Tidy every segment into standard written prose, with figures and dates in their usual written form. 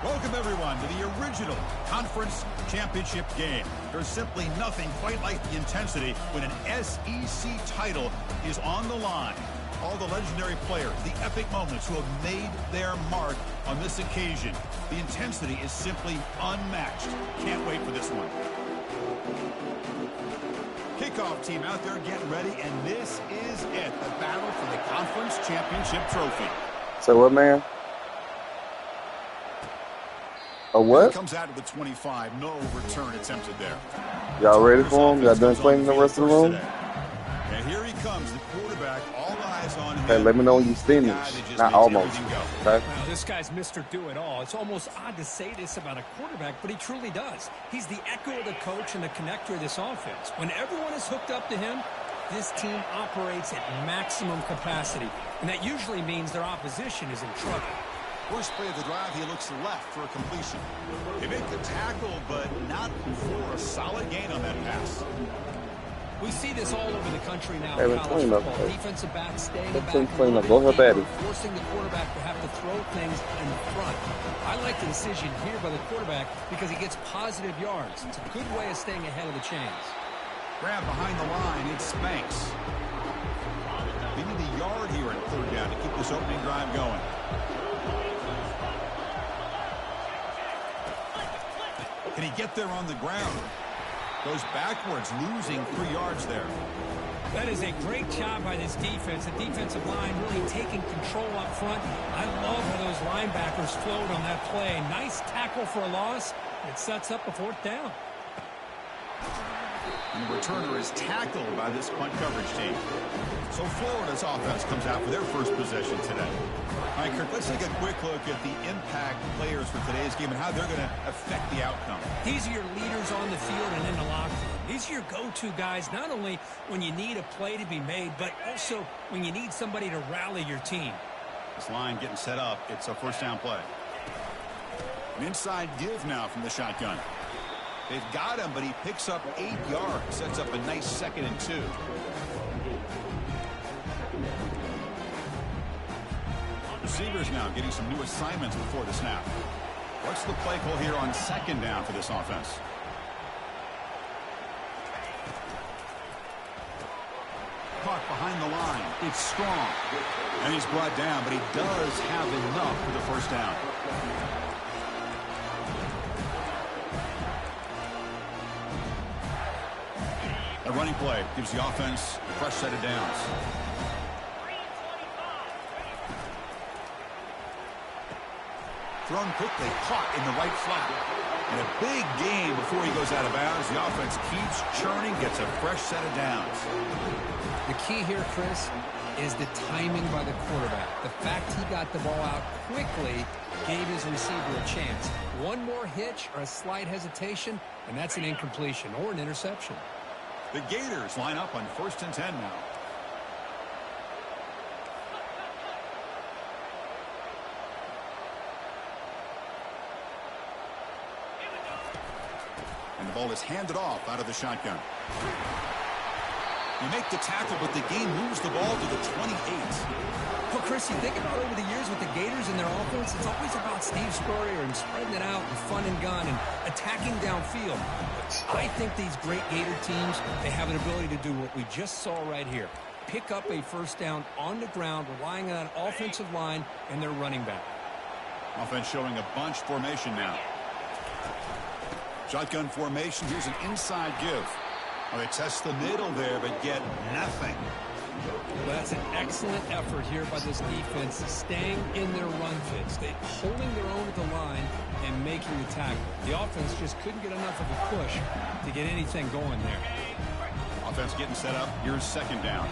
Welcome, everyone, to the original conference championship game. There's simply nothing quite like the intensity when an SEC title is on the line. All the legendary players, the epic moments who have made their mark on this occasion. The intensity is simply unmatched. Can't wait for this one. Kickoff team out there getting ready, and this is it, the battle for the conference championship trophy. So what, man? A what? Comes out of the 25. No return attempted there. Y'all ready for him? Y'all done cleaning the rest of the room? And here he comes, the quarterback. All eyes on him. Hey, let me know when you finish. Not almost. Okay? Well, this guy's Mr. Do-It-All. It's almost odd to say this about a quarterback, but he truly does. He's the echo of the coach and the connector of this offense. When everyone is hooked up to him, this team operates at maximum capacity, and that usually means their opposition is in trouble. First play of the drive, he looks left for a completion. They make the tackle, but not for a solid gain on that pass. We see this all over the country now. Hey, In college football. up. Defensive backs staying Let's back, clean up. Go ahead, Betty. forcing the quarterback to have to throw things in front. I like the decision here by the quarterback because he gets positive yards. It's a good way of staying ahead of the chains. Grab behind the line, it's Spanks. They need a yard here at third down to keep this opening drive going. Can he get there on the ground? Goes backwards, losing 3 yards there. That is a great job by this defense. The defensive line really taking control up front. I love how those linebackers flowed on that play. Nice tackle for a loss. It sets up a fourth down. And the returner is tackled by this punt coverage team. So Florida's offense comes out for their first possession today. All right, Kirk, let's take a quick look at the impact players for today's game and how they're going to affect the outcome. These are your leaders on the field and in the locker room. These are your go-to guys, not only when you need a play to be made, but also when you need somebody to rally your team. This line getting set up. It's a first down play. An inside give now from the shotgun. They've got him, but he picks up 8 yards. Sets up a nice 2nd and 2. Receivers now getting some new assignments before the snap. What's the play call here on 2nd down for this offense? Caught behind the line. It's Strong. And he's brought down, but he does have enough for the first down. A running play gives the offense a fresh set of downs. Thrown quickly, caught in the right flat. And a big gain before he goes out of bounds. The offense keeps churning, gets a fresh set of downs. The key here, Chris, is the timing by the quarterback. The fact he got the ball out quickly gave his receiver a chance. One more hitch or a slight hesitation, and that's an incompletion or an interception. The Gators line up on 1st and 10 now. And the ball is handed off out of the shotgun. You make the tackle, but the game moves the ball to the 28. Well, Chris, you think about over the years with the Gators and their offense, it's always about Steve Spurrier and spreading it out and fun and gun and attacking downfield. I think these great Gator teams, they have an ability to do what we just saw right here. Pick up a first down on the ground, relying on an offensive line and their running back. Offense showing a bunch formation now. Shotgun formation. Here's an inside give. Well, they test the middle there, but get nothing. Well, that's an excellent effort here by this defense, staying in their run fits. They're holding their own at the line and making the tackle. The offense just couldn't get enough of a push to get anything going there. Offense getting set up. Here's 2nd down.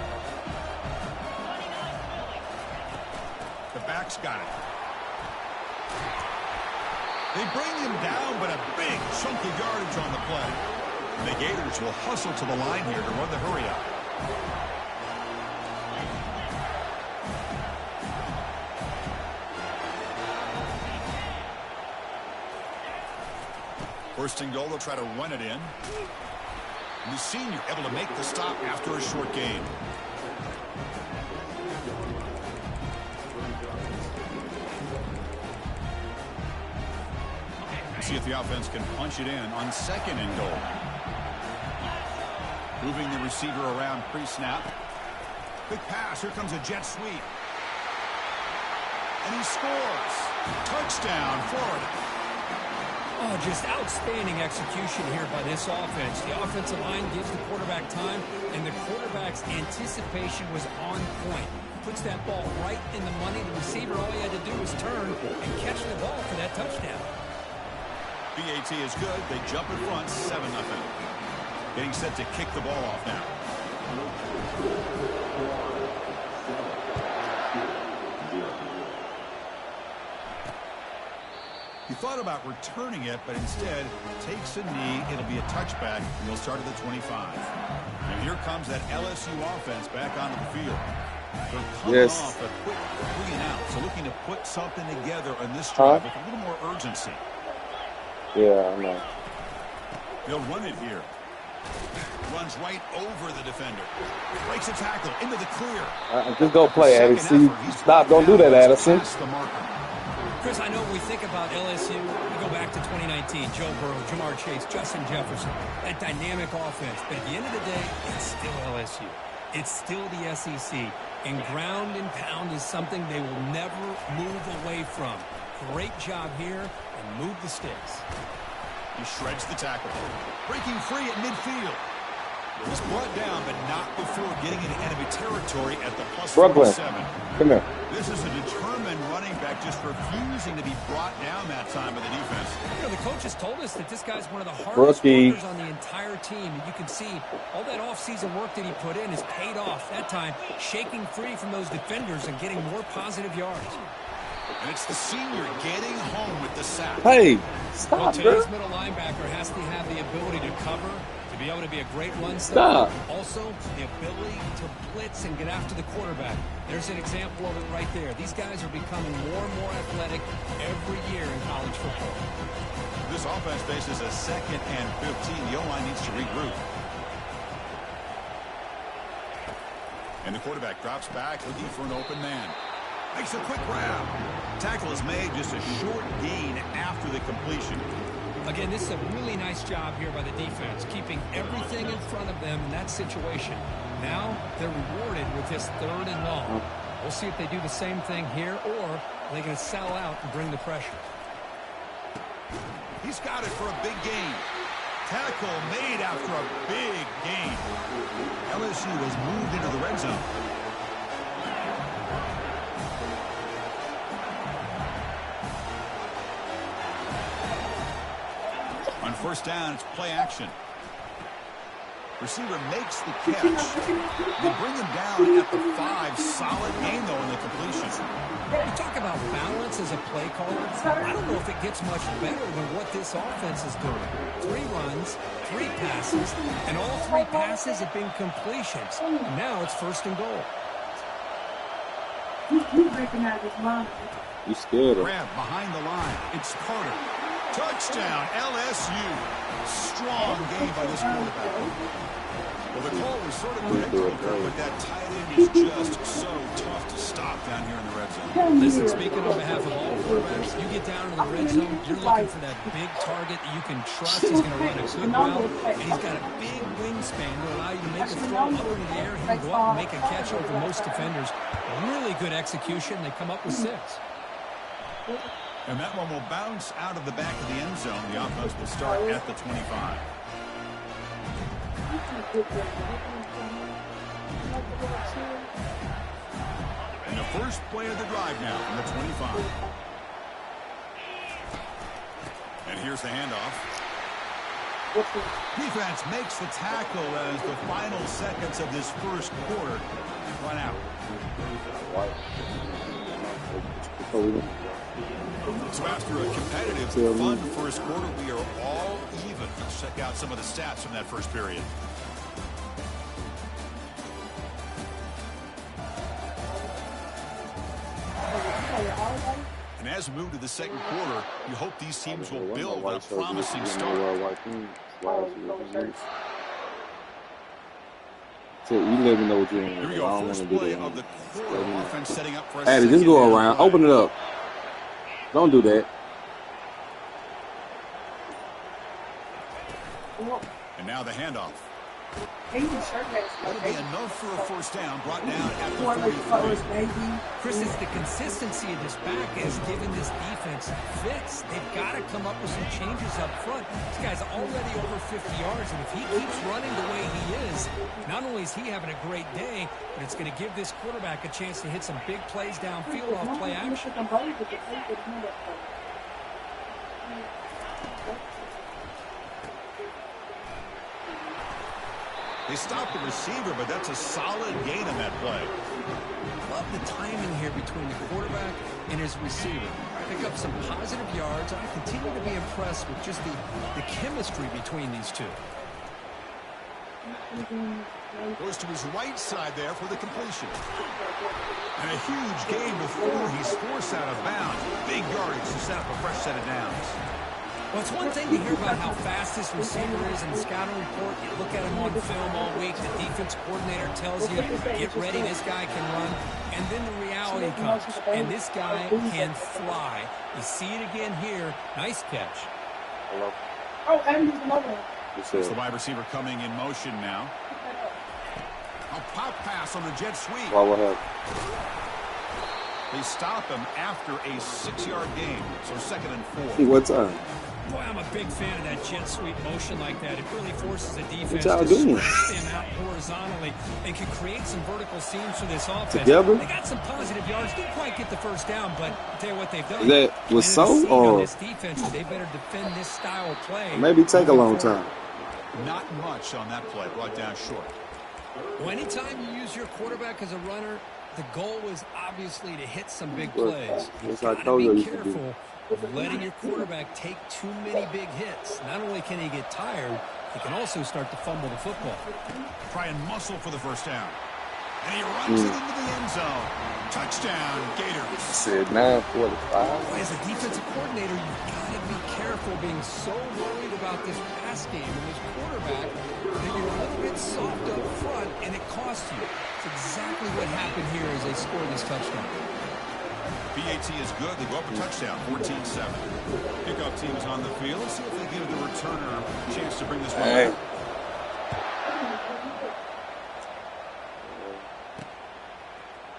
back's got it. They bring him down, but a big chunk of yardage on the play. And the Gators will hustle to the line here to run the hurry up. First and goal, they'll try to run it in. And the senior able to make the stop after a short gain. See if the offense can punch it in on second and goal. Moving the receiver around pre-snap. Quick pass. Here comes a jet sweep. And he scores. Touchdown, Florida. Oh, just outstanding execution here by this offense. The offensive line gives the quarterback time, and the quarterback's anticipation was on point. Puts that ball right in the money. The receiver, all he had to do was turn and catch the ball for that touchdown. BAT is good. They jump in front, 7-0. Getting set to kick the ball off now. He thought about returning it, but instead takes a knee. It'll be a touchback, and they'll start at the 25. And here comes that LSU offense back onto the field. They're coming off a quick 3-and-out, so looking to put something together on this drive with a little more urgency. Yeah, I know. They'll run it here. Runs right over the defender. Breaks a tackle into the clear. Just go play, Addison. Stop. Don't do that, Addison. Chris, I know when we think about LSU, we go back to 2019. Joe Burrow, Jamar Chase, Justin Jefferson. That dynamic offense. But at the end of the day, it's still LSU. It's still the SEC. And ground and pound is something they will never move away from. Great job here, and move the sticks. He shreds the tackle. Breaking free at midfield. He's brought down, but not before getting into enemy territory at the plus 47. Come here. This is a determined running back just refusing to be brought down that time by the defense. You know, the coaches told us that this guy's one of the hardest workers on the entire team. And you can see all that offseason work that he put in has paid off. That time, shaking free from those defenders and getting more positive yards. And it's the senior getting home with the sack. Hey, stop, well, today's middle linebacker has to have the ability to cover, to be able to be a great run stopper. Also, the ability to blitz and get after the quarterback. There's an example of it right there. These guys are becoming more and more athletic every year in college football. This offense faces a 2nd and 15. The O-line needs to regroup. And the quarterback drops back, looking for an open man. Makes a quick grab. Tackle is made, just a short gain after the completion. Again, this is a really nice job here by the defense, keeping everything in front of them in that situation. Now they're rewarded with this 3rd and long. We'll see if they do the same thing here, or are they going to sell out and bring the pressure. He's got it for a big gain. Tackle made after a big gain. LSU has moved into the red zone. On first down, it's play action. Receiver makes the catch. They bring him down at the 5. Solid gain, though, in the completion. You talk about balance as a play caller. I don't know if it gets much better than what this offense is doing. 3 runs, 3 passes, and all 3 passes have been completions. Now it's first and goal. You recognize his mom. You scared him. Grab behind the line. It's Carter. Touchdown, LSU. Strong game by this quarterback. Well, the call was sort of predictable, but that tight end is just so tough to stop down here in the red zone. Listen, speaking on behalf of all quarterbacks, you get down into the red zone, you're looking for that big target that you can trust is going to run a good route, and he's got a big wingspan to allow you to make a throw up into the air. He can go up and make a catch over most defenders. Really good execution. They come up with 6. And that one will bounce out of the back of the end zone. The offense will start at the 25. And the first play of the drive now from the 25. And here's the handoff. Defense makes the tackle as the final seconds of this first quarter run out. So after a competitive, fun first quarter, we are all even. Let's check out some of the stats from that first period. And as we move to the second quarter, you hope these teams will build a promising start. So you let me know what you're in. Here we go. First play of the quarter. Offense setting up for a Addy, just go around. play. Open it up. Don't do that. And now the handoff. That'll be enough for a first down, brought down at the 33. Chris, it's the consistency of this back has given this defense fits. They've got to come up with some changes up front. This guy's already over 50 yards, and if he keeps running the way he is, not only is he having a great day, but it's going to give this quarterback a chance to hit some big plays downfield off play action. They stopped the receiver, but that's a solid gain on that play. Love the timing here between the quarterback and his receiver. Pick up some positive yards. I continue to be impressed with just the chemistry between these two. Goes to his right side there for the completion. And a huge gain before he's forced out of bounds. Big yardage to set up a fresh set of downs. Well, it's one thing to hear about how fast this receiver is in the scouting report. You look at him on film all week. The defense coordinator tells you, get ready, this guy can run. And then the reality comes, and this guy can fly. You see it again here. Nice catch. It's the wide receiver coming in motion now. A pop pass on the jet sweep. They stop him after a 6-yard gain, so 2nd and 4. See what time? Boy, I'm a big fan of that jet sweep motion like that. It really forces the defense to stretch them out horizontally and can create some vertical seams for this offense. Together? They got some positive yards. Didn't quite get the first down, but I'll tell you what they've done. Is that with so or this defense, they better defend this style of play. Maybe take a long time. Not much on that play, brought down short. Well, anytime you use your quarterback as a runner, the goal is obviously to hit some big plays. You've got to be careful of letting your quarterback take too many big hits. Not only can he get tired, he can also start to fumble the football. Try and muscle for the first down. And he runs it into the end zone. Touchdown, Gators. Said 9:45. As a defensive coordinator, you've got to be careful being so worried about this pass game and this quarterback that you're a little bit soft up front and it costs you. It's exactly what happened here as they scored this touchdown. BAT is good. They go up a touchdown, 14-7. Kickoff team is on the field. Let's see if they give the returner a chance to bring this one back.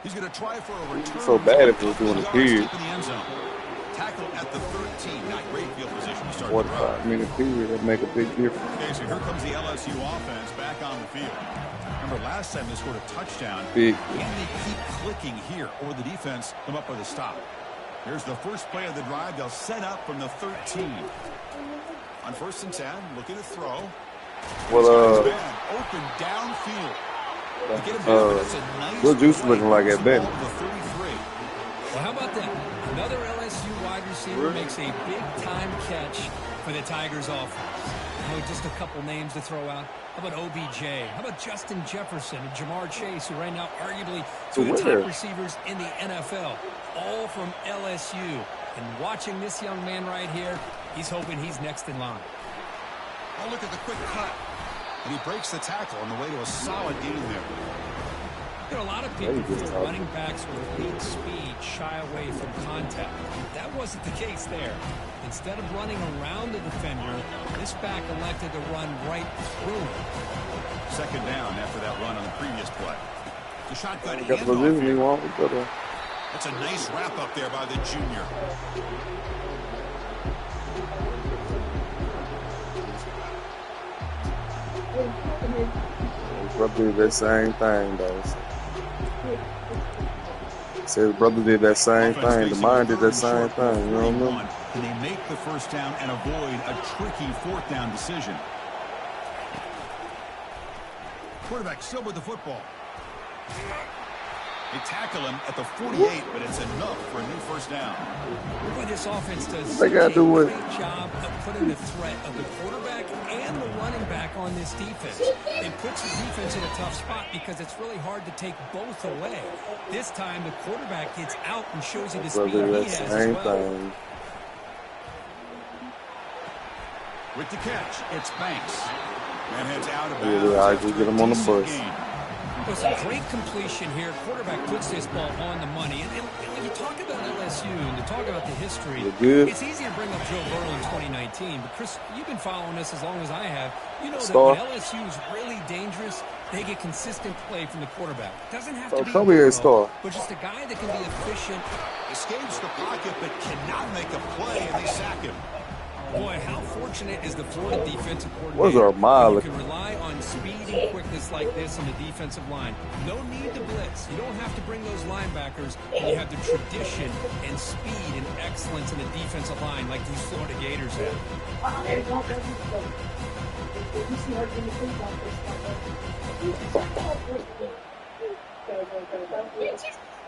He's going to try for a return. So bad if he's doing a period. Tackle at the 13. Not great field position to start the 45-minute period. That make a big difference. Okay, so here comes the LSU offense back on the field. Remember, last time they scored a touchdown. Big. And they keep clicking here, or the defense come up with a stop. Here's the first play of the drive. They'll set up from the 13. On 1st and 10, looking to throw. Well, open downfield. What Juice looking like at Ben? Well, how about that? Another LSU wide receiver makes a big-time catch for the Tigers offense. Oh, just a couple names to throw out. How about OBJ? How about Justin Jefferson and Jamar Chase, who right now arguably two of the top receivers in the NFL, all from LSU. And watching this young man right here, he's hoping he's next in line. Oh, look at the quick cut. And he breaks the tackle on the way to a solid gain there. There are a lot of people who feel running backs with elite speed shy away from contact. That wasn't the case there. Instead of running around the defender, this back elected to run right through him. 2nd down after that run on the previous play. The shotgun handoff. That's a nice wrap up there by the junior. His brother did that same thing, though. Said his brother did that same thing. The mine did that same thing. You know what I mean? Can they make the first down and avoid a tricky 4th down decision? Quarterback still with the football. They tackle him at the 48, but it's enough for a new first down. Boy, this offense does They such gotta a do great it. job of putting the threat of the quarterback and the running back on this defense. It puts the defense in a tough spot because it's really hard to take both away. This time, the quarterback gets out and shows you the speed he has as well. With the catch, it's Banks. And heads out of Yeah, I just get him on the bus. It was a great completion here. Quarterback puts this ball on the money. And when you talk about LSU and you talk about the history, it's easy to bring up Joe Burrow in 2019. But, Chris, you've been following this as long as I have. You know that when LSU is really dangerous, they get consistent play from the quarterback. Doesn't have to be Burrow, but just a guy that can be efficient. Escapes the pocket but cannot make a play, and they sack him. Boy, how fortunate is the Florida defensive coordinator? What's our mile? You can rely on speed and quickness like this in the defensive line. No need to blitz. You don't have to bring those linebackers, and you have the tradition and speed and excellence in the defensive line like these Florida Gators have.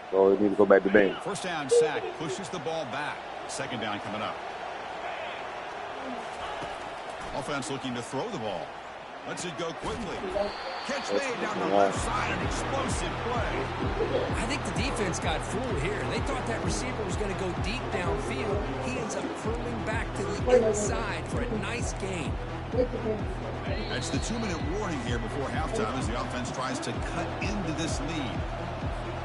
So we need to go back to Dane. First down sack pushes the ball back. Second down coming up. Offense looking to throw the ball. Lets it go quickly. Catch made down the left side. An explosive play. I think the defense got fooled here. They thought that receiver was going to go deep downfield. He ends up curling back to the inside for a nice gain. That's the 2-minute warning here before halftime as the offense tries to cut into this lead.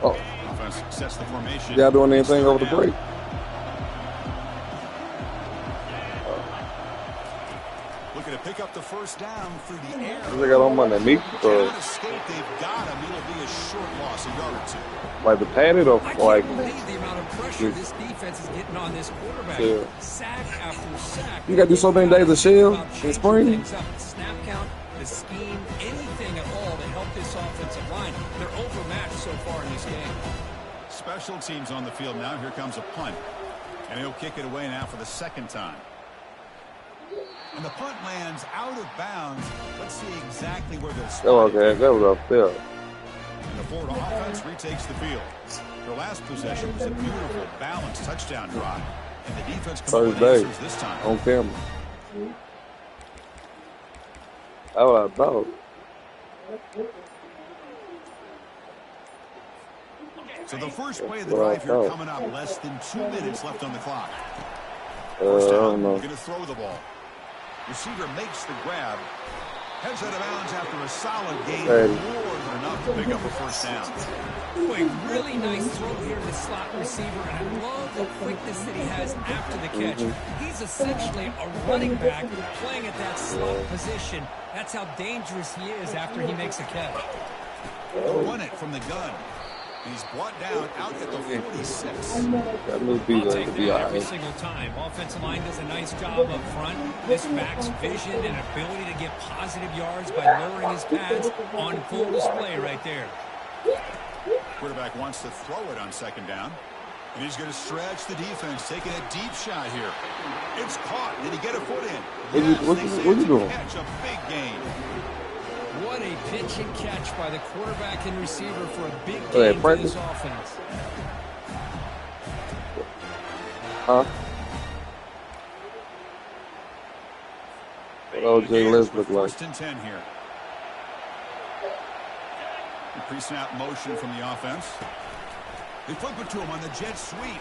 Offense sets the formation. Y'all doing anything over the break? Looking to pick up the first down through the air. They got on Monday. Me? Cannot escape. They've got him. It'll be a short loss, a yard or two. Like the padded or like? I can't believe the amount of pressure this defense is getting on this quarterback. Sack after sack. You got to do so many days of shell in spring. Snap count, the scheme, anything at all to help this offensive line. They're overmatched so far in this game. Special teams on the field now. Here comes a punt. And he'll kick it away now for the second time. And the punt lands out of bounds. Let's see exactly where they'll start. Oh, okay, that was up there. And the Florida offense retakes the field. Their last possession was a beautiful, balanced touchdown drive. And the defense comes up with answers this time. On camera. Oh, I thought. So the first play of the drive here coming up. Less than 2 minutes left on the clock. First down, going to throw the ball. Receiver makes the grab. Heads out of bounds after a solid gain. More than enough to pick up a first down. Boy, really nice throw here to the slot receiver. And I love the quickness that he has after the catch. He's essentially a running back playing at that slot position. That's how dangerous he is after he makes a catch. They'll run it from the gun. He's brought down out at the 46. That move be I'll take to be that all every right. single time. Offensive line does a nice job up front. This back's vision and ability to get positive yards by lowering his pads on full display right there. Quarterback wants to throw it on second down. And he's going to stretch the defense, taking a deep shot here. It's caught. Did he get a foot in? Yes, what you doing? Catch a big gain. What a pitch and catch by the quarterback and receiver for a big gain for this offense. Huh? What O.J. Liz look like? First and 10 here. Pre-snap motion from the offense. They flip it to him on the jet sweep.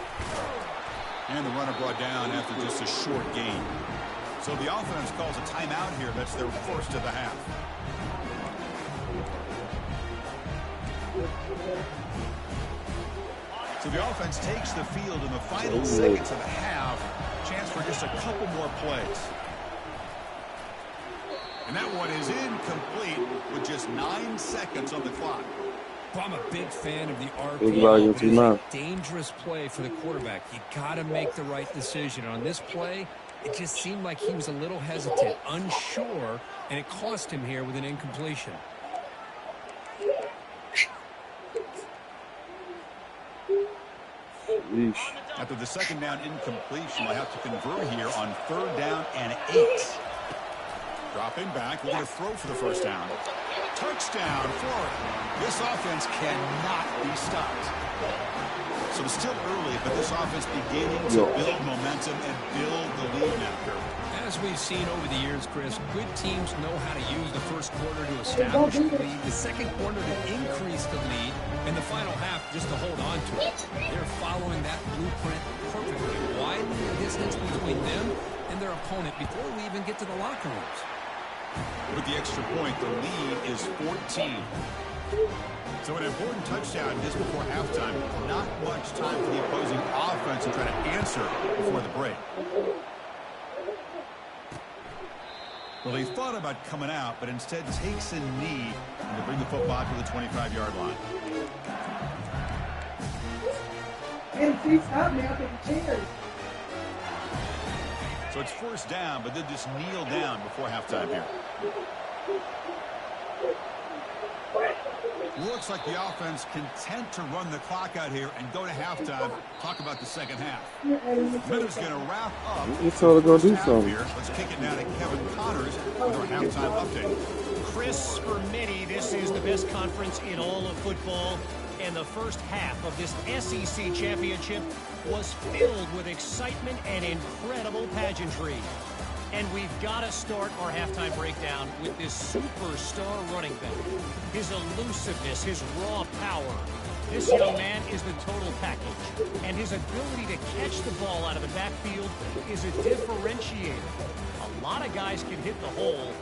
And the runner brought down after just a short gain. So the offense calls a timeout here. That's their first of the half. So the offense takes the field in the final seconds of the half. Chance for just a couple more plays. And that one is incomplete with just 9 seconds on the clock. Well, I'm a big fan of the RPO. It's a dangerous play for the quarterback. You got to make the right decision. On this play, it just seemed like he was a little hesitant, unsure, and it cost him here with an incompletion. After the second down incompletion, I have to convert here on third down and 8. Dropping back, we're going to throw for the first down. Touchdown, Florida. This offense cannot be stopped. So it's still early, but this offense beginning to build momentum and build the lead now, Kirk. As we've seen over the years, Chris, good teams know how to use the first quarter to establish the lead, the second quarter to increase the lead, and the final half just to hold on to it. They're following that blueprint perfectly, widening the distance between them and their opponent before we even get to the locker rooms. With the extra point, the lead is 14. So an important touchdown just before halftime. Not much time for the opposing offense to try to answer before the break. Well, he thought about coming out, but instead takes a knee to bring the football to the 25-yard line. And please stop me up in chairs. So it's first down, but then just kneel down before halftime here. Looks like the offense content to run the clock out here and go to halftime. Talk about the second half. Minutes going to wrap up. You told her to go do something. Here. Let's kick it now to Kevin Connors with our halftime update. Chris, for many, this is the best conference in all of football. And the first half of this SEC championship was filled with excitement and incredible pageantry. And we've got to start our halftime breakdown with this superstar running back. His elusiveness, his raw power. This young man is the total package. And his ability to catch the ball out of the backfield is a differentiator. A lot of guys can hit the hole.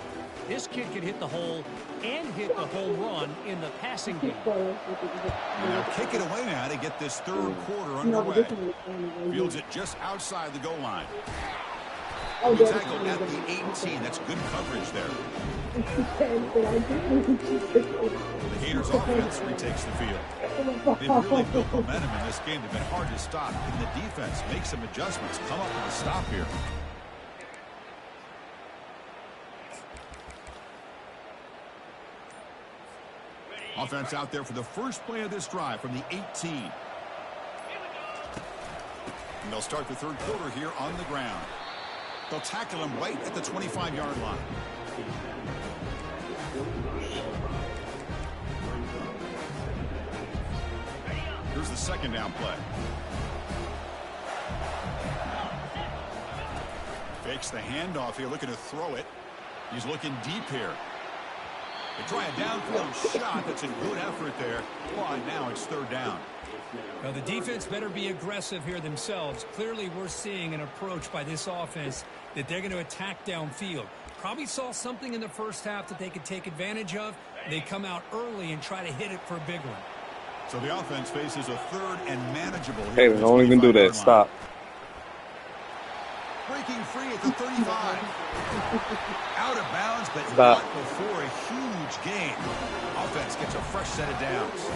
This kid can hit the hole and hit the home run in the passing game. And they'll kick it away now to get this third quarter underway. Fields it just outside the goal line. Tackled at the 18. That's good coverage there. The Gators offense retakes the field. They've really built momentum in this game. They've been hard to stop. And the defense makes some adjustments. Come up with a stop here. Offense out there for the first play of this drive from the 18. And they'll start the third quarter here on the ground. They'll tackle him right at the 25-yard line. Here's the second down play. Fakes the handoff here, looking to throw it. He's looking deep here. They try a downfield shot. That's a good effort there. Well, now it's third down. Now, the defense better be aggressive here themselves. Clearly, we're seeing an approach by this offense that they're going to attack downfield. Probably saw something in the first half that they could take advantage of. They come out early and try to hit it for a big one. So the offense faces a third and manageable. Hey, don't even do that. Stop. Breaking free at the 35. Out of bounds, but Stop. not before a huge gain. Offense gets a fresh set of downs.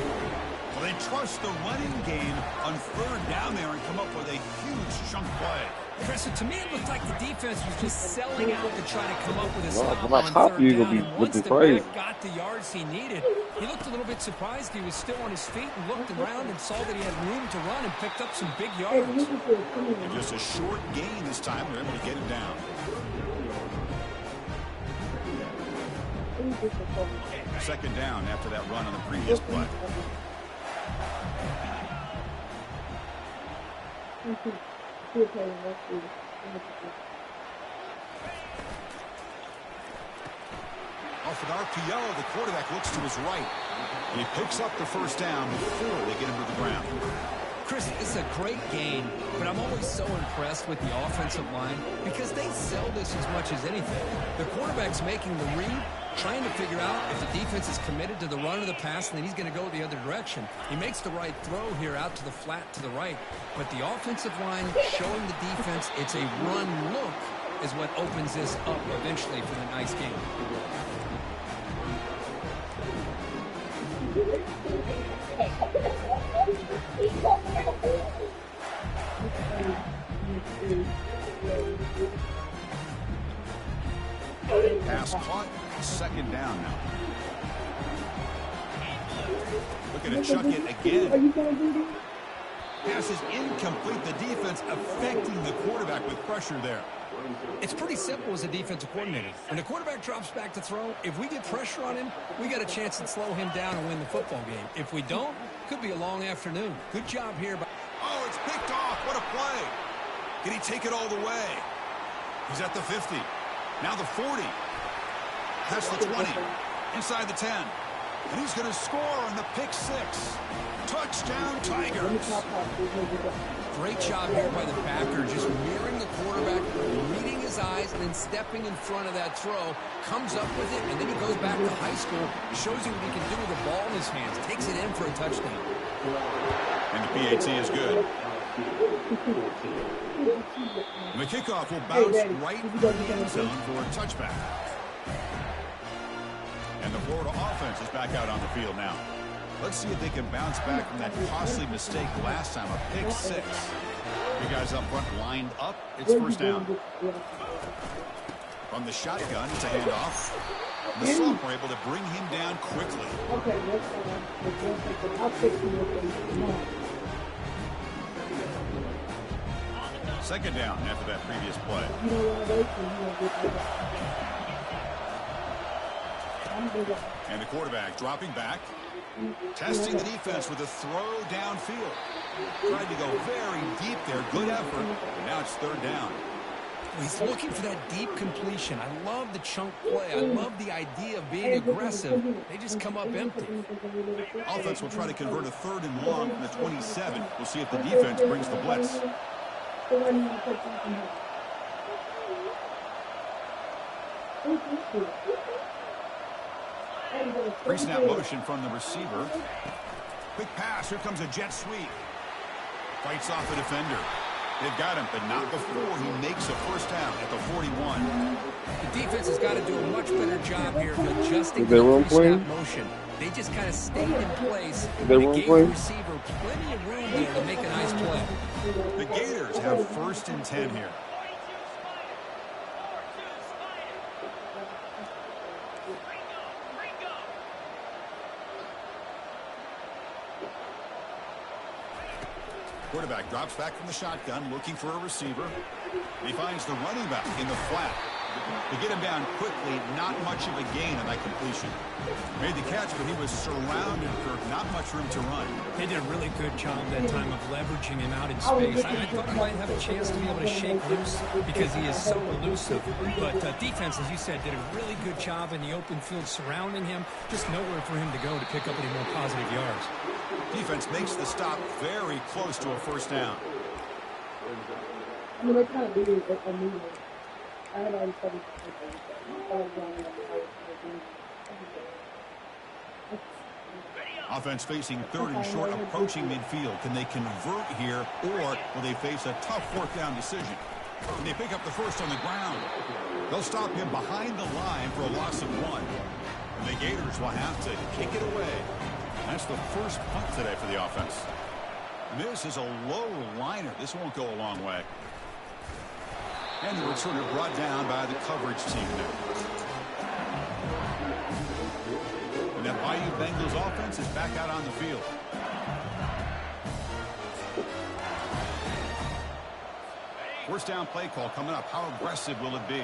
Well, they trust the running game on third down there and come up with a huge chunk play. Chris, to me, it looked like the defense was just selling out to try to come up with a stop when I on pop third you, you're down. gonna be And once looking the crazy. back got the yards he needed, he looked a little bit surprised. He was still on his feet and looked around and saw that he had room to run and picked up some big yards. And just a short gain this time. They're able to get him down. Second down after that run on the previous play. Off an RPO, the quarterback looks to his right. And he picks up the first down before they get him to the ground. Chris, it's a great game, but I'm always so impressed with the offensive line because they sell this as much as anything. The quarterback's making the read, trying to figure out if the defense is committed to the run or the pass, and then he's going to go the other direction. He makes the right throw here out to the flat to the right, but the offensive line showing the defense it's a run look is what opens this up eventually for the nice game. Pass caught, second down now. Looking to chuck it again. Pass is incomplete. The defense affecting the quarterback with pressure there. It's pretty simple as a defensive coordinator. When the quarterback drops back to throw, if we get pressure on him, we got a chance to slow him down and win the football game. If we don't, could be a long afternoon. Good job here. Oh, it's picked off. What a play. Can he take it all the way? He's at the 50. Now the 40. Past the 20. Inside the 10. And he's going to score on the pick 6. Touchdown, Tigers. Great job here by the backer, just mirroring the quarterback, reading his eyes, and then stepping in front of that throw, comes up with it, and then he goes back to high school, shows you what he can do with the ball in his hands, takes it in for a touchdown. And the PAT is good. The kickoff will bounce right in the end zone for a touchback. And the Florida offense is back out on the field now. Let's see if they can bounce back from that costly mistake last time, a pick 6. You guys up front lined up. It's first down. From the shotgun, it's a handoff. The sophomore able to bring him down quickly. Second down after that previous play. And the quarterback dropping back. Testing the defense with a throw downfield. Tried to go very deep there. Good effort. And now it's third down. He's looking for that deep completion. I love the chunk play. I love the idea of being aggressive. They just come up empty. Offense will try to convert a 3rd and long from the 27. We'll see if the defense brings the blitz. Pre-snap motion from the receiver. Quick pass. Here comes a jet sweep. Fights off the defender. They've got him, but not before he makes a first down at the 41. The defense has got to do a much better job here of adjusting the pre-snap motion. They just kind of stayed in place. They gave the receiver plenty of room there to make a nice play. The Gators have 1st and 10 here. Quarterback drops back from the shotgun, looking for a receiver. He finds the running back in the flat. To get him down quickly, not much of a gain on that completion. Made the catch, but he was surrounded for not much room to run. They did a really good job that time of leveraging him out in space. I thought he might have a chance to be able to shake loose because he is so elusive. But defense, as you said, did a really good job in the open field surrounding him. Just nowhere for him to go to pick up any more positive yards. Defense makes the stop very close to a first down. I mean, they kind of do it a movement. I had already studied Offense facing 3rd and short, approaching midfield. Can they convert here, or will they face a tough 4th down decision? And they pick up the first on the ground. They'll stop him behind the line for a loss of 1. And the Gators will have to kick it away. That's the first punt today for the offense. This is a low liner. This won't go a long way. And the returner brought down by the coverage team now. And that Bayou Bengals offense is back out on the field. First down play call coming up. How aggressive will it be?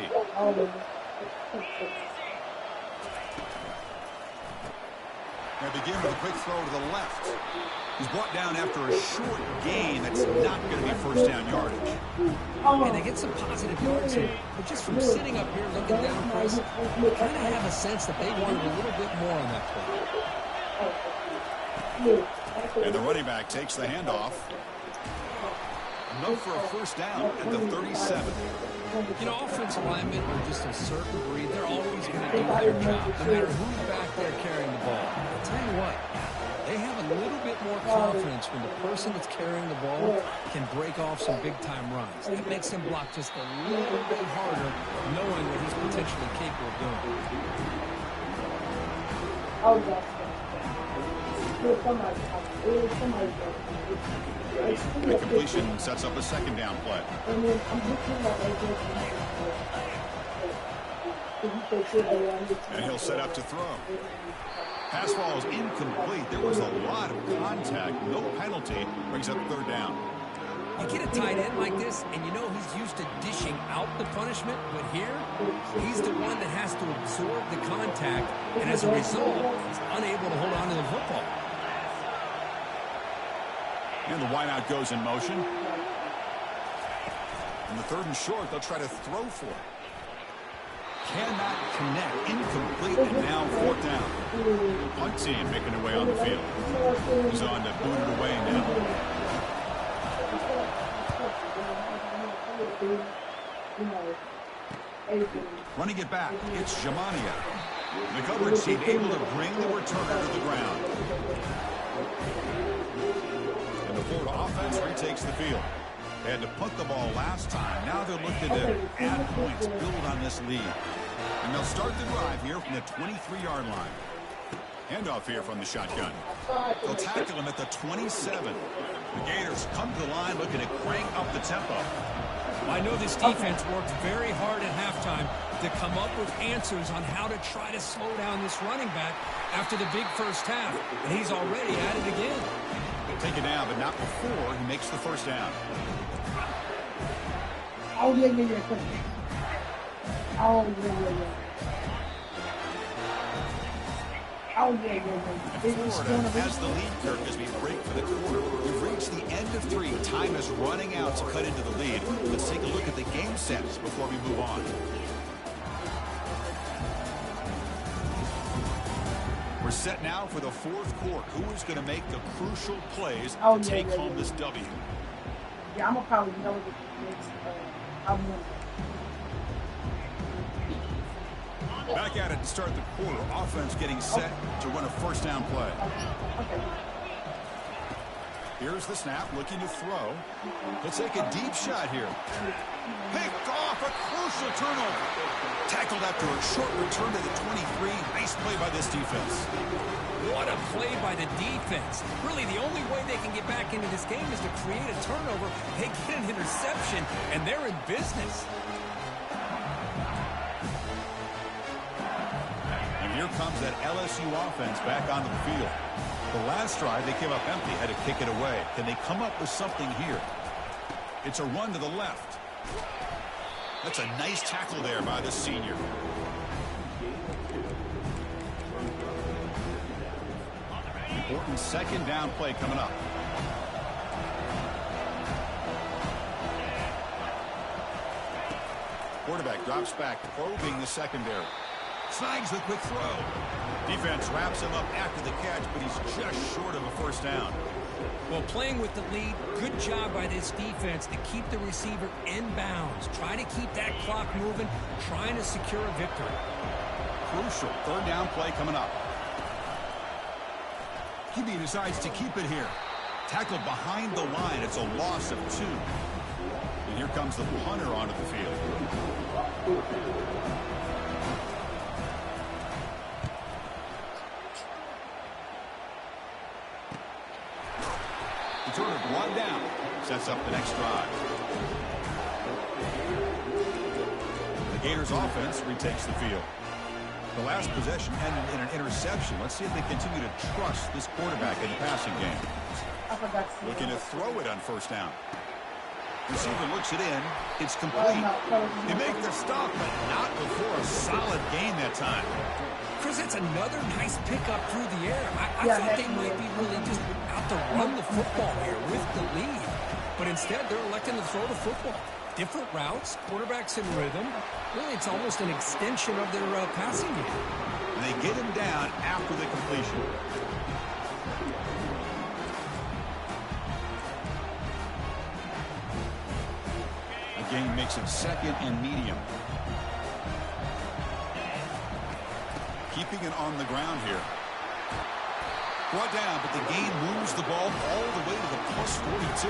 They begin with a quick throw to the left. He's brought down after a short gain. That's not going to be first down yardage. And they get some positive yards here. But just from sitting up here looking down, Chris, you kind of have a sense that they wanted a little bit more on that play. And the running back takes the handoff. Enough for a first down at the 37. You know, offensive linemen are just a certain breed. They're always going to do their job, no matter who's back there carrying the ball. I'll tell you what, they have a little bit more confidence when the person that's carrying the ball can break off some big-time runs. That makes him block just a little bit harder, knowing what he's potentially capable of doing. The completion sets up a second down play. And he'll set up to throw. Pass ball is incomplete. There was a lot of contact. No penalty. Brings up third down. You get a tight end like this, and you know he's used to dishing out the punishment, but here, he's the one that has to absorb the contact, and as a result, he's unable to hold on to the football. And the wideout goes in motion. In the 3rd and short, they'll try to throw for it. Cannot connect. Incomplete, and now 4th down. Punt team making their way on the field. He's on to boot it away now. Running it back, it's Jamania. The coverage team able to bring the returner to the ground. And the Florida offense retakes the field. They had to punt the ball last time. Now they're looking to add points, build on this lead. And they'll start the drive here from the 23-yard line. Handoff here from the shotgun. They'll tackle him at the 27. The Gators come to the line looking to crank up the tempo. I know this defense worked very hard at halftime to come up with answers on how to try to slow down this running back after the big first half. And he's already at it again. They'll take it down, but not before he makes the first down. Oh, yeah. Oh, yeah. Florida has the lead, Kirk, as we break for the quarter. We've reached the end of 3. Time is running out to cut into the lead. Let's take a look at the game sets before we move on. We're set now for the 4th quarter. Who is going to make the crucial plays to take home this W? Yeah, I'm going to probably know the next. Back at it to start the quarter. Offense getting set to run a first down play. Here's the snap, looking to throw. He'll take a deep shot here. Picked off, a crucial turnover. Tackled after a short return to the 23. Nice play by this defense. What a play by the defense. Really, the only way they can get back into this game is to create a turnover. They get an interception, and they're in business. And here comes that LSU offense back onto the field. The last drive, they came up empty, had to kick it away. Can they come up with something here? It's a run to the left. That's a nice tackle there by the senior. Important second down play coming up. Quarterback drops back, probing the secondary. Snags the quick throw. Defense wraps him up after the catch, but he's just short of a first down. Well, playing with the lead, good job by this defense to keep the receiver in bounds. Try to keep that clock moving, trying to secure a victory. Crucial third down play coming up. QB decides to keep it here. Tackled behind the line. It's a loss of 2. And here comes the punter onto the field. Returner brought down. Sets up the next drive. The Gators offense retakes the field. The last possession ended in an interception. Let's see if they continue to trust this quarterback in the passing game. Looking to throw it on first down. Receiver looks it in. It's complete. They make the stop, but not before a solid gain that time. Chris, that's another nice pickup through the air. I thought they might be really just out to run the football here with the lead. But instead, they're electing to throw the football. Different routes, quarterbacks in rhythm. Really, it's almost an extension of their passing game. And they get him down after the completion. The game makes it second and medium. Keeping it on the ground here. Brought down, but the game moves the ball all the way to the plus 42.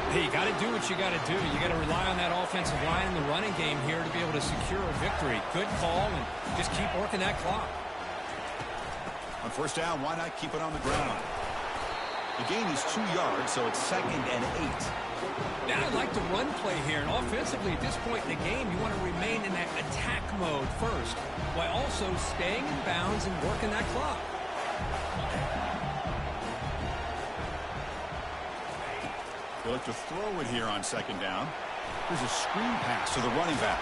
Hey, you got to do what you got to do. You got to rely on that offensive line in the running game here to be able to secure a victory. Good call, and just keep working that clock. On first down, why not keep it on the ground? The gain is 2 yards, so it's second and 8. Now I like the run play here, and offensively at this point in the game, you want to remain in that attack mode first, while also staying in bounds and working that clock. They look to throw it here on second down. Here's a screen pass to the running back.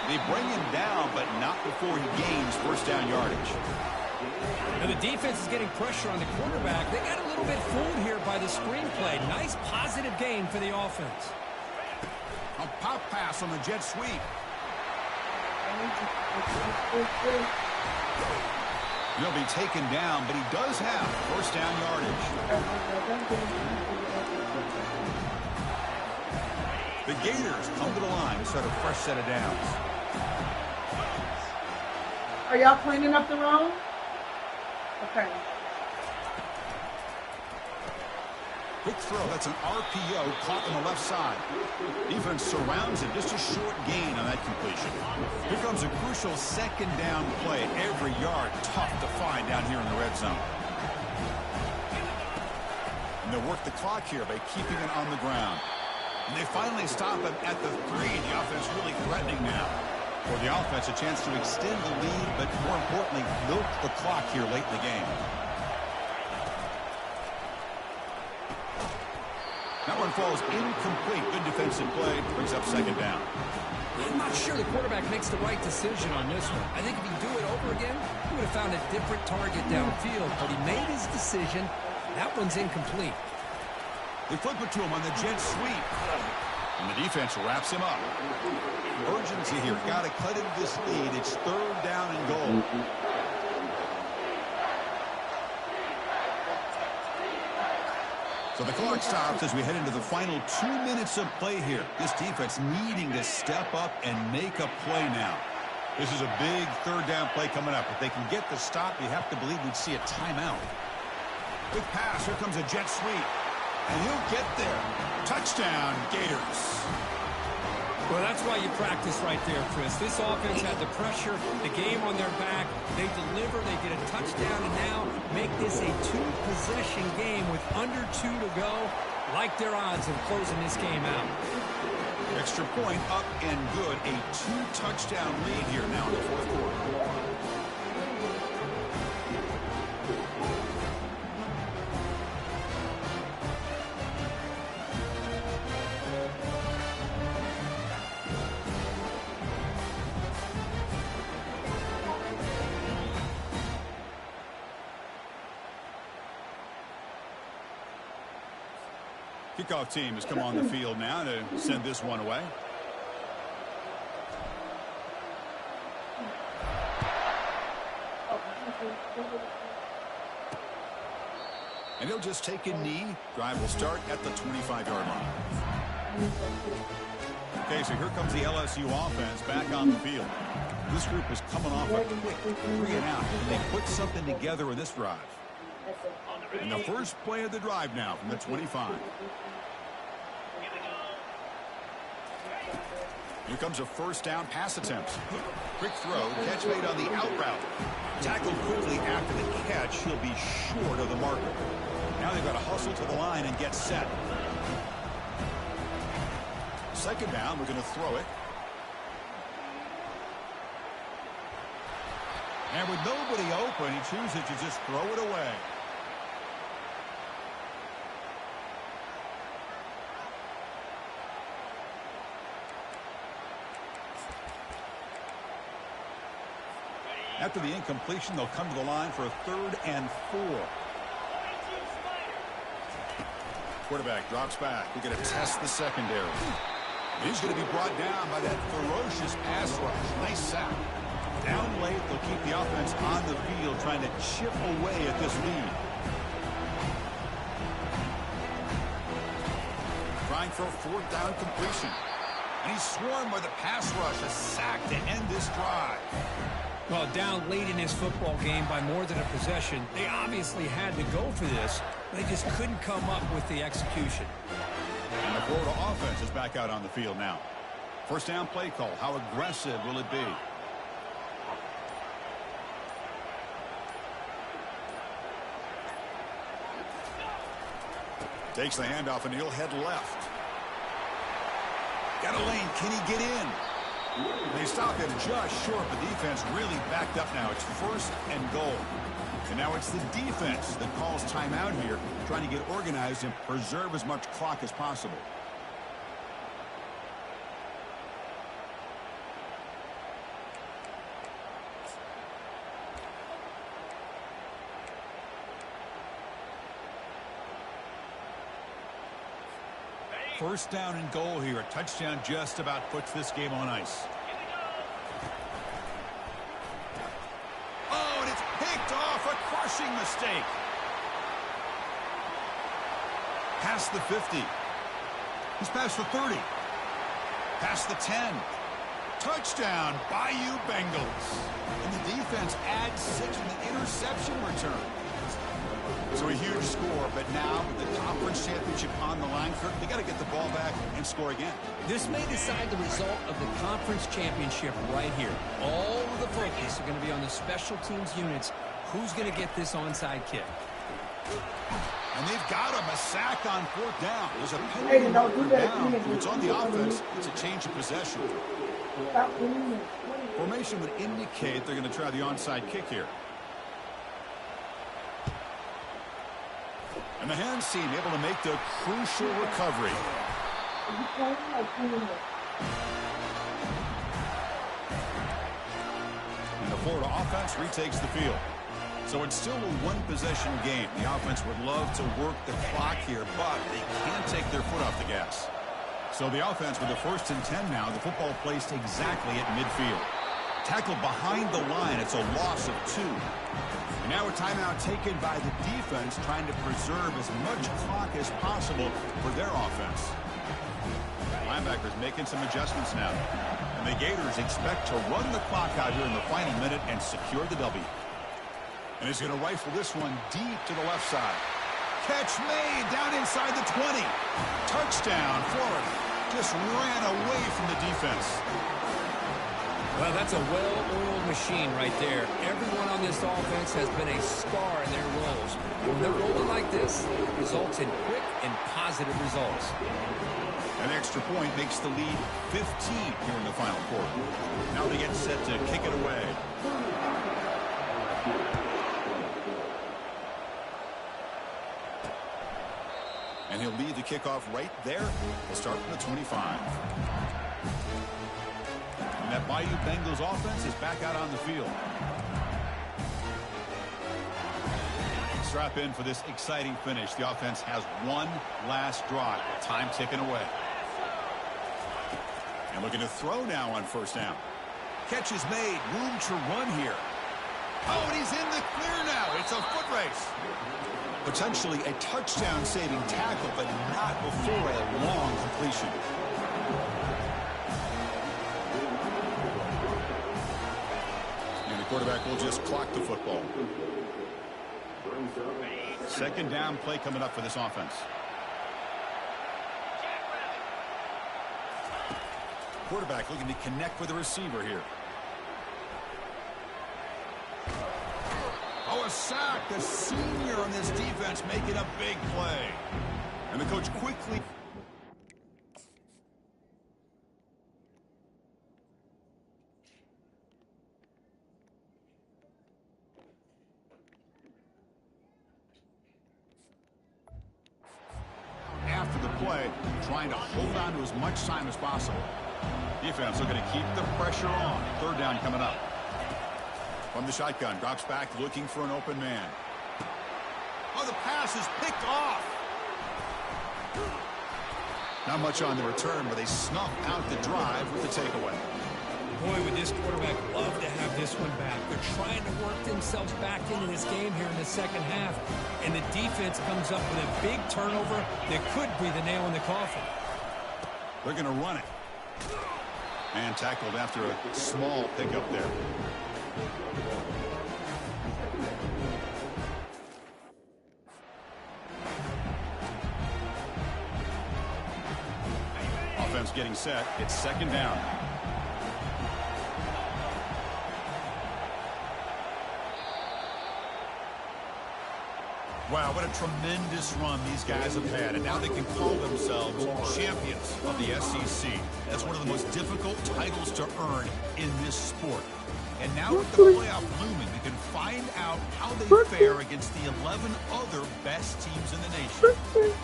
They bring him down, but not before he gains first down yardage. Now the defense is getting pressure on the quarterback. They got a little bit fooled here by the screenplay. Nice positive gain for the offense. A pop pass on the jet sweep. He'll be taken down, but he does have first down yardage. The Gators come to the line to start a fresh set of downs. Are y'all cleaning up the room? Okay. Quick throw. That's an RPO caught on the left side. Defense surrounds it. Just a short gain on that completion. Here comes a crucial second down play. Every yard tough to find down here in the red zone. And they'll work the clock here by keeping it on the ground. And they finally stop him at the 3. The offense really threatening now. For the offense, a chance to extend the lead, but more importantly, milk the clock here late in the game. That one falls incomplete. Good defensive play. Brings up second down. I'm not sure the quarterback makes the right decision on this one. I think if he'd do it over again, he would have found a different target downfield. But he made his decision. That one's incomplete. They flip it to him on the jet sweep. And the defense wraps him up. Urgency here. Got to cut into this lead. It's third down and goal. So the clock stops as we head into the final 2 minutes of play here. This defense needing to step up and make a play now. This is a big third down play coming up. If they can get the stop, you have to believe we'd see a timeout. Quick pass. Here comes a jet sweep. And he'll get there. Touchdown, Gators. Well, that's why you practice right there, Chris. This offense had the pressure, the game on their back. They deliver, they get a touchdown, and now make this a 2-possession game with under 2 to go. Like their odds of closing this game out. Extra point up and good. A 2-touchdown lead here now in the fourth quarter. Kickoff team has come on the field now to send this one away. And he'll just take a knee. Drive will start at the 25-yard line. Okay, so here comes the LSU offense back on the field. This group is coming off a quick 3-and-out, and they put something together in this drive. And the first play of the drive now from the 25. Here comes a first down pass attempt. Quick throw, catch made on the out route. Tackled quickly after the catch. He'll be short of the marker. Now they've got to hustle to the line and get set. Second down, we're going to throw it. And with nobody open, he chooses to just throw it away. After the incompletion, they'll come to the line for a 3rd and 4. Quarterback drops back. We're going to test the secondary. He's going to be brought down by that ferocious pass rush. Nice sack. Down late, they'll keep the offense on the field trying to chip away at this lead. Trying for a 4th down completion. And he's swarmed by the pass rush. A sack to end this drive. Well, down late in this football game by more than a possession, they obviously had to go for this. They just couldn't come up with the execution. And the Florida offense is back out on the field now. First down play call. How aggressive will it be? Takes the handoff and he'll head left. Got a lane. Can he get in? They stopped it just short. The defense really backed up now. It's 1st and goal. And now it's the defense that calls timeout here, trying to get organized and preserve as much clock as possible. First down and goal here. A touchdown just about puts this game on ice. Oh, and it's picked off. A crushing mistake. Past the 50. He's past the 30. Past the 10. Touchdown, Bayou Bengals. And the defense adds 6 with the interception return. So a huge score, but now with the conference championship on the line, they got to get the ball back and score again. This may decide the result of the conference championship right here. All of the focus are going to be on the special teams units. Who's going to get this onside kick? And they've got him, a sack on 4th down. There's a penalty down. If it's on the offense, it's a change of possession. Formation would indicate they're going to try the onside kick here. And the hands team able to make the crucial recovery. And the Florida offense retakes the field. So it's still a one-possession game. The offense would love to work the clock here, but they can't take their foot off the gas. So the offense with the 1st and 10 now, the football placed exactly at midfield. Tackled behind the line. It's a loss of 2. And now a timeout taken by the defense, trying to preserve as much clock as possible for their offense. Linebackers making some adjustments now. And the Gators expect to run the clock out here in the final minute and secure the W. And he's going to rifle this one deep to the left side. Catch made down inside the 20. Touchdown, Florida. Just ran away from the defense. Well, that's a well-oiled machine right there. Everyone on this offense has been a star in their roles. When they're rolling like this, it results in quick and positive results. An extra point makes the lead 15 here in the final quarter. Now they get set to kick it away. And he'll lead the kickoff right there. He'll start from the 25. And that Bayou Bengals offense is back out on the field. Strap in for this exciting finish. The offense has one last drive. Time ticking away. And looking to throw now on 1st down. Catch is made. Room to run here. Oh, and he's in the clear now. It's a foot race. Potentially a touchdown-saving tackle, but not before a long completion. And the quarterback will just clock the football. 2nd down play coming up for this offense. Quarterback looking to connect with the receiver here. Oh, a sack. The senior on this defense making a big play. And the coach quickly. After the play, trying to hold on to as much time as possible. Defense looking to keep the pressure on. 3rd down coming up. From the shotgun, drops back looking for an open man. Oh, the pass is picked off. Not much on the return, but they snuff out the drive with the takeaway. Boy, would this quarterback love to have this one back. They're trying to work themselves back into this game here in the 2nd half. And the defense comes up with a big turnover that could be the nail in the coffin. They're going to run it. And tackled after a small pickup there. Offense getting set. It's 2nd down. Wow, what a tremendous run these guys have had, and now they can call themselves champions of the SEC. That's one of the most difficult titles to earn in this sport. And now with the playoff looming, we can find out how they fare against the 11 other best teams in the nation.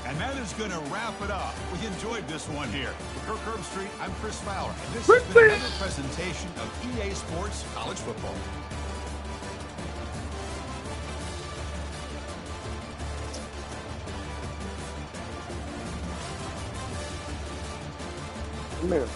And that is going to wrap it up. We enjoyed this one here. For Kirk Herbstreit, I'm Chris Fowler, and this has been another presentation of EA Sports College Football. Come here.